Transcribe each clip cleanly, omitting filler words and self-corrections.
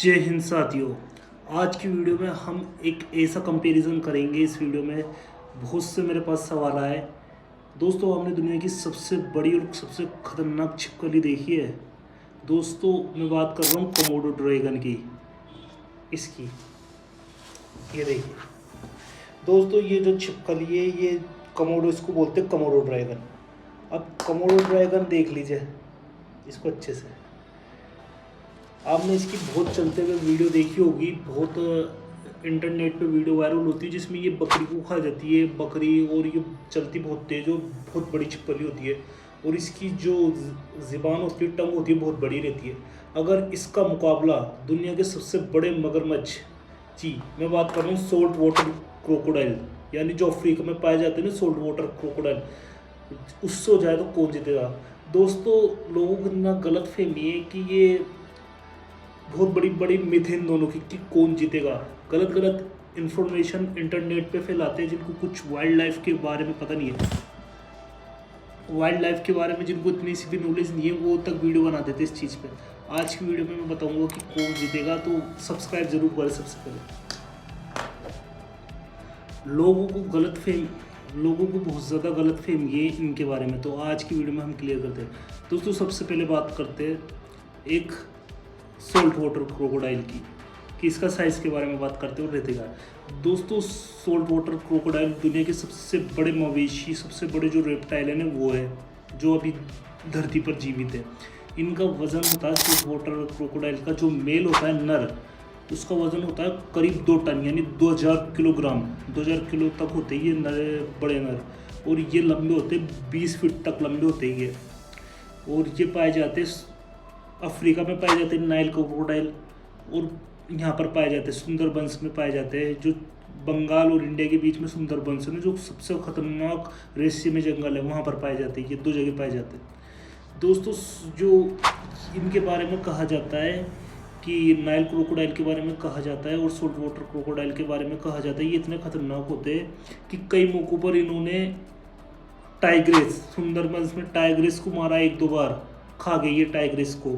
जय हिंद साथियों। आज की वीडियो में हम एक ऐसा कंपैरिजन करेंगे। इस वीडियो में बहुत से मेरे पास सवाल आए। दोस्तों, हमने दुनिया की सबसे बड़ी और सबसे खतरनाक छिपकली देखी है। दोस्तों, मैं बात कर रहा हूँ कोमोडो ड्रैगन की। इसकी ये देखिए दोस्तों, ये जो छिपकली है ये कोमोडो, इसको बोलते हैं कोमोडो ड्रैगन। अब कोमोडो ड्रैगन देख लीजिए इसको अच्छे से। आपने इसकी बहुत चलते हुए वीडियो देखी होगी, बहुत इंटरनेट पे वीडियो वायरल होती है जिसमें ये बकरी को खा जाती है बकरी, और ये चलती बहुत तेज और बहुत बड़ी छिपकली होती है। और इसकी जो ज़ुबान होती है, टंग होती है, बहुत बड़ी रहती है। अगर इसका मुकाबला दुनिया के सबसे बड़े मगरमच्छ, जी मैं बात कर रहा हूँ सोल्ट वाटर क्रोकोडाइल, यानी जो अफ्रीका में पाए जाते हैं ना सोल्ट वाटर क्रोकोडाइल, उससे हो जाए तो कौन जीतेगा। दोस्तों, लोगों को इतना गलत फहमी है कि ये बहुत बड़ी बड़ी मिथ है इन दोनों की कि कौन जीतेगा। गलत गलत इन्फॉर्मेशन इंटरनेट पे फैलाते हैं जिनको कुछ वाइल्ड लाइफ के बारे में पता नहीं है। वाइल्ड लाइफ के बारे में जिनको इतनी सी भी नॉलेज नहीं है वो तक वीडियो बना देते इस चीज़ पे। आज की वीडियो में मैं बताऊंगा कि कौन जीतेगा, तो सब्सक्राइब जरूर करें। सबसे पहले लोगों को बहुत ज़्यादा गलत फहमी है इनके बारे में, तो आज की वीडियो में हम क्लियर करते हैं। दोस्तों, सबसे पहले बात करते हैं एक सोल्ट वाटर क्रोकोडाइल की, कि इसका साइज़ के बारे में बात करते हुए रहते हैं। दोस्तों, सोल्ट वाटर क्रोकोडाइल दुनिया के सबसे बड़े मवेशी, सबसे बड़े जो रेप्टाइल है ना वो है जो अभी धरती पर जीवित है। इनका वज़न होता है, सोल्ट वाटर क्रोकोडाइल का जो मेल होता है नर, उसका वज़न होता है करीब 2 टन, यानी 2000 किलोग्राम, 2000 किलो तक होते हैं ये नर, बड़े नर। और ये लंबे होते 20 फीट तक लंबे होते हैं ये। और ये पाए जाते अफ्रीका में पाए जाते हैं नाइल क्रोकोडाइल, और यहाँ पर पाए जाते हैं सुंदरबंस में पाए जाते हैं, जो बंगाल और इंडिया के बीच में सुंदरबंस है ना, जो सबसे खतरनाक रेशमी जंगल है, वहाँ पर पाए जाते हैं। ये 2 जगह पाए जाते हैं। दोस्तों, जो इनके बारे में कहा जाता है कि नाइल क्रोकोडाइल के बारे में कहा जाता है और सोल्ट वाटर क्रोकोडाइल के बारे में कहा जाता है, ये इतने खतरनाक होते हैं कि कई मौक़ों पर इन्होंने टाइग्रेस, सुंदरबंस में टाइग्रेस को मारा 1-2 बार, खा गई है टाइग्रेस को।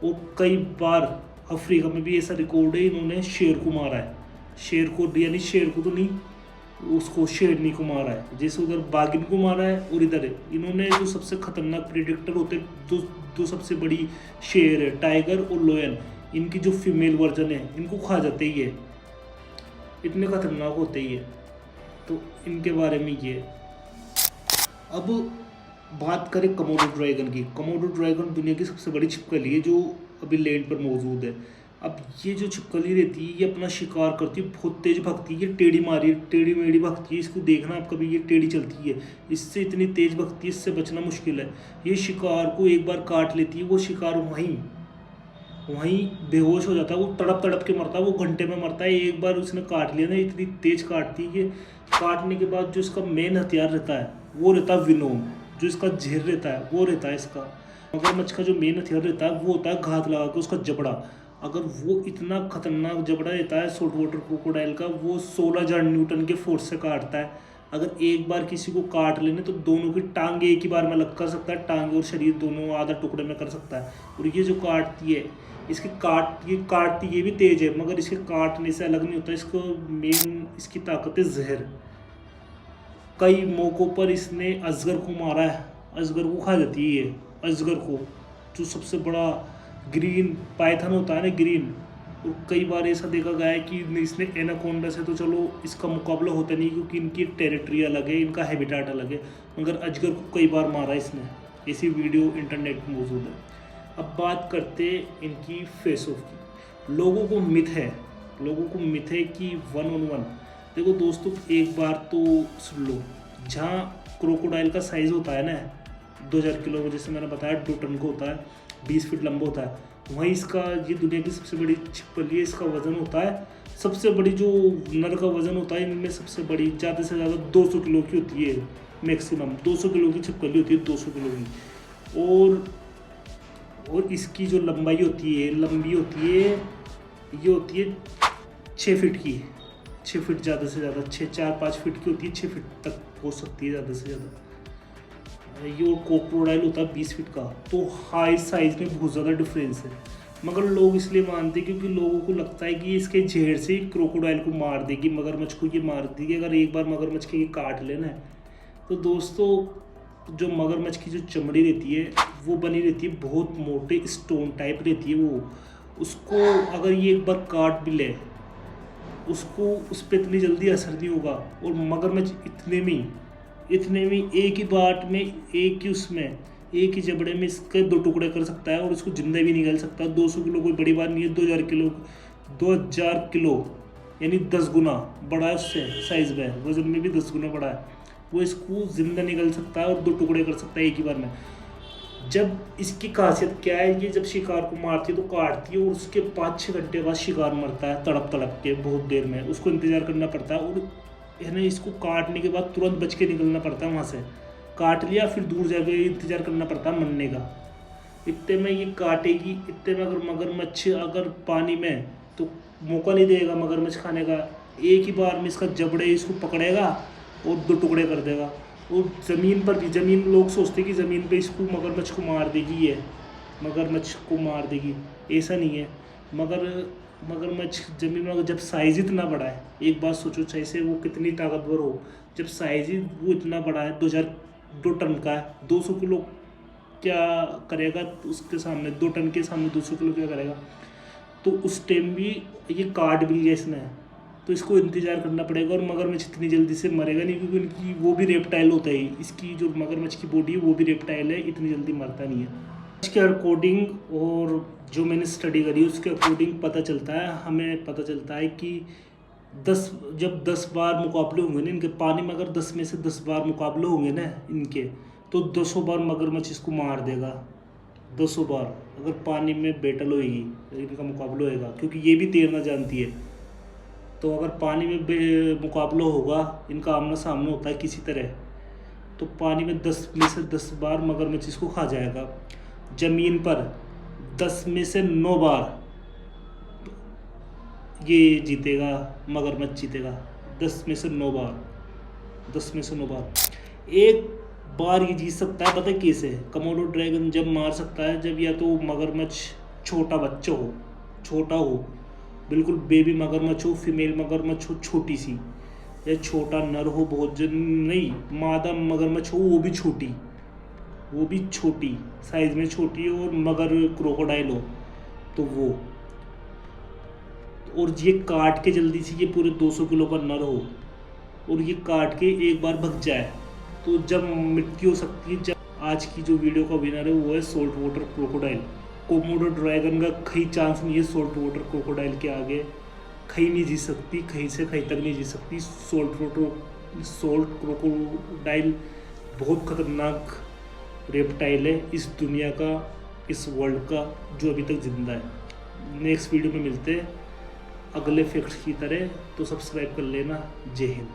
और कई बार अफ्रीका में भी ऐसा रिकॉर्ड है, इन्होंने शेर को मारा है। शेर को, यानी शेर को तो नहीं, उसको शेरनी को मारा है। जैसे उधर बाघिन को मारा है और इधर है। इन्होंने जो सबसे खतरनाक प्रेडेटर होते हैं, दो सबसे बड़ी शेर है, टाइगर और लोयन, इनकी जो फीमेल वर्जन है इनको खा जाते ही है। इतने खतरनाक होते ही है। तो इनके बारे में ये। अब बात करें कोमोडो ड्रैगन की। कोमोडो ड्रैगन दुनिया की सबसे बड़ी छिपकली है जो अभी लैंड पर मौजूद है। अब ये जो छिपकली रहती है ये अपना शिकार करती है, बहुत तेज भगती है। ये टेढ़ी मेढ़ी भगती है, इसको देखना आप कभी, ये टेढ़ी चलती है, इससे इतनी तेज भगती है, इससे बचना मुश्किल है। ये शिकार को एक बार काट लेती है, वो शिकार वहीं बेहोश हो जाता है, वो तड़प तड़प के मरता है, वो घंटे में मरता है। एक बार उसने काट लिया ना, इतनी तेज काटती है कि काटने के बाद जो इसका मेन हथियार रहता है वो रहता है विनोम, जो इसका जहर रहता है वो रहता है इसका। मगरमच्छ का जो मेन हथियार रहता है वो होता है घात लगा के उसका जबड़ा। अगर वो इतना खतरनाक जबड़ा रहता है सोल्ट वाटर क्रोकोडाइल का, वो 16,000 न्यूटन के फोर्स से काटता है। अगर एक बार किसी को काट लेने तो दोनों की टांग एक ही बार में अलग कर सकता है, टांग और शरीर दोनों आधा टुकड़े में कर सकता है। और ये जो काटती है, ये काटती ये भी तेज है, मगर इसके काटने से अलग नहीं होता। इसको मेन इसकी ताकत है जहर। कई मौक़ों पर इसने अजगर को मारा है, अजगर को खा जाती है ये। अजगर को, जो सबसे बड़ा ग्रीन पाइथन होता है ना, ग्रीन। और कई बार ऐसा देखा गया है कि इसने एनाकोंडा से तो चलो इसका मुकाबला होता नहीं, क्योंकि इनकी टेरिटरी अलग है, इनका हैबिटेट अलग है, मगर अजगर को कई बार मारा इसने। ऐसी वीडियो इंटरनेट पर मौजूद है। अब बात करते इनकी फेस ऑफ की। लोगों को मिथ है कि 1-on-1। देखो दोस्तों, एक बार तो सुन लो, जहाँ क्रोकोडाइल का साइज़ होता है ना 2000 किलो, जैसे मैंने बताया 2 टन का होता है, 20 फीट लंबा होता है, वहीं इसका, ये दुनिया की सबसे बड़ी छिपकली है, इसका वज़न होता है, सबसे बड़ी जो नर का वज़न होता है इनमें सबसे बड़ी, ज़्यादा से ज़्यादा 200 किलो की होती है, मैक्सिमम 200 किलो की छिपकली होती है, 200 किलो की। और इसकी जो लंबाई होती है, ये होती है 6 फीट की, 6 फीट ज़्यादा से ज़्यादा, 4-5 फीट की होती है, 6 फीट तक पहुँच सकती है ज़्यादा से ज़्यादा। ये क्रोकोडाइल होता है 20 फीट का। तो हाई साइज़ में बहुत ज़्यादा डिफरेंस है। मगर लोग इसलिए मानते क्योंकि लोगों को लगता है कि इसके जहर से क्रोकोडाइल को मार देगी, मगरमच्छ को ये मार देगी अगर एक बार मगरमच्छ के ये काट लेना है। तो दोस्तों जो मगरमच्छ की जो चमड़ी रहती है वो बनी रहती है बहुत मोटे स्टोन टाइप रहती है वो, उसको अगर ये एक बार काट भी ले उसको उस पर इतनी जल्दी असर नहीं होगा। और मगरमच्छ इतने में एक ही बाट में एक ही जबड़े में इसके 2 टुकड़े कर सकता है और इसको जिंदा भी निकाल सकता है। 200 किलो कोई बड़ी बात नहीं है, 2000 किलो यानी 10 गुना बड़ा है उससे, साइज में वजन में भी 10 गुना बड़ा है। वो इसको जिंदा निकल सकता है और 2 टुकड़े कर सकता है एक ही बार में। जब इसकी खासियत क्या है, ये जब शिकार को मारती है तो काटती है और उसके 5-6 घंटे बाद शिकार मरता है तड़प तड़प के, बहुत देर में उसको इंतजार करना पड़ता है। और है ना, इसको काटने के बाद तुरंत बच के निकलना पड़ता है वहाँ से, काट लिया फिर दूर जाके इंतजार करना पड़ता है मरने का। इतने में ये काटेगी, इतने में अगर मगरमच्छ अगर पानी में तो मौका नहीं देगा मगरमच्छ खाने का, एक ही बार में इसका जबड़े इसको पकड़ेगा और 2 टुकड़े कर देगा। और ज़मीन पर भी, लोग सोचते कि ज़मीन पे इसको मगरमच्छ को मार देगी, ये मगरमच्छ को मार देगी, ऐसा नहीं है। मगरमच्छ ज़मीन में जब साइज़ इतना बड़ा है, एक बात सोचो चाहे वो कितनी ताकतवर हो, जब साइज़ ही वो इतना बड़ा है 2 टन का है, 200 किलो क्या करेगा उसके सामने, 2 टन के सामने 200 किलो क्या करेगा। तो उस टाइम भी ये काट भी लिया इसने, तो इसको इंतज़ार करना पड़ेगा। और मगरमच्छ इतनी जल्दी से मरेगा नहीं क्योंकि उनकी वो भी रेप्टाइल होता है, इसकी जो मगरमच्छ की बॉडी है वो भी रेप्टाइल है, इतनी जल्दी मरता नहीं है। इसके अकॉर्डिंग और जो मैंने स्टडी करी उसके अकॉर्डिंग हमें पता चलता है कि जब 10 बार मुकाबले होंगे ना इनके पानी में, अगर 10 में से 10 बार मुकाबले होंगे ना इनके, तो 200 बार मगरमच्छ इसको मार देगा। 200 बार अगर पानी में बैटल होएगी, इनका मुकाबला होएगा, क्योंकि ये भी तैरना जानती है। तो अगर पानी में मुकाबला होगा, इनका आमना सामना होता है किसी तरह, तो पानी में 10 में से 10 बार मगरमच्छ इसको खा जाएगा। ज़मीन पर 10 में से 9 बार ये जीतेगा, मगरमच्छ जीतेगा। 10 में से 9 बार एक बार ये जीत सकता है, पता है कैसे? कोमोडो ड्रैगन जब मार सकता है जब या तो मगरमच्छ छोटा हो, बिल्कुल बेबी मगरमच्छ हो, फीमेल मगरमच्छ हो छोटी सी, या छोटा नर हो, बहुत नहीं, मादा मगरमच्छ हो वो भी छोटी साइज में छोटी, और मगर क्रोकोडाइल हो तो वो, और ये काट के जल्दी से, ये पूरे 200 किलो का नर हो और ये काट के एक बार भग जाए तो जब मृत्यु हो सकती है। आज की जो वीडियो का विनर है वो है salt water crocodile. Komodo dragon का कहीं चांस नहीं है सोल्ट वाटर क्रोकोडाइल के आगे, कहीं नहीं जीत सकती, कहीं से कहीं तक नहीं जीत सकती। सोल्ट क्रोकोडाइल बहुत खतरनाक रेप्टाइल है इस दुनिया का, इस वर्ल्ड का, जो अभी तक जिंदा है। नेक्स्ट वीडियो में मिलते हैं अगले फैक्ट्स की तरह, तो सब्सक्राइब कर लेना। जय हिंद।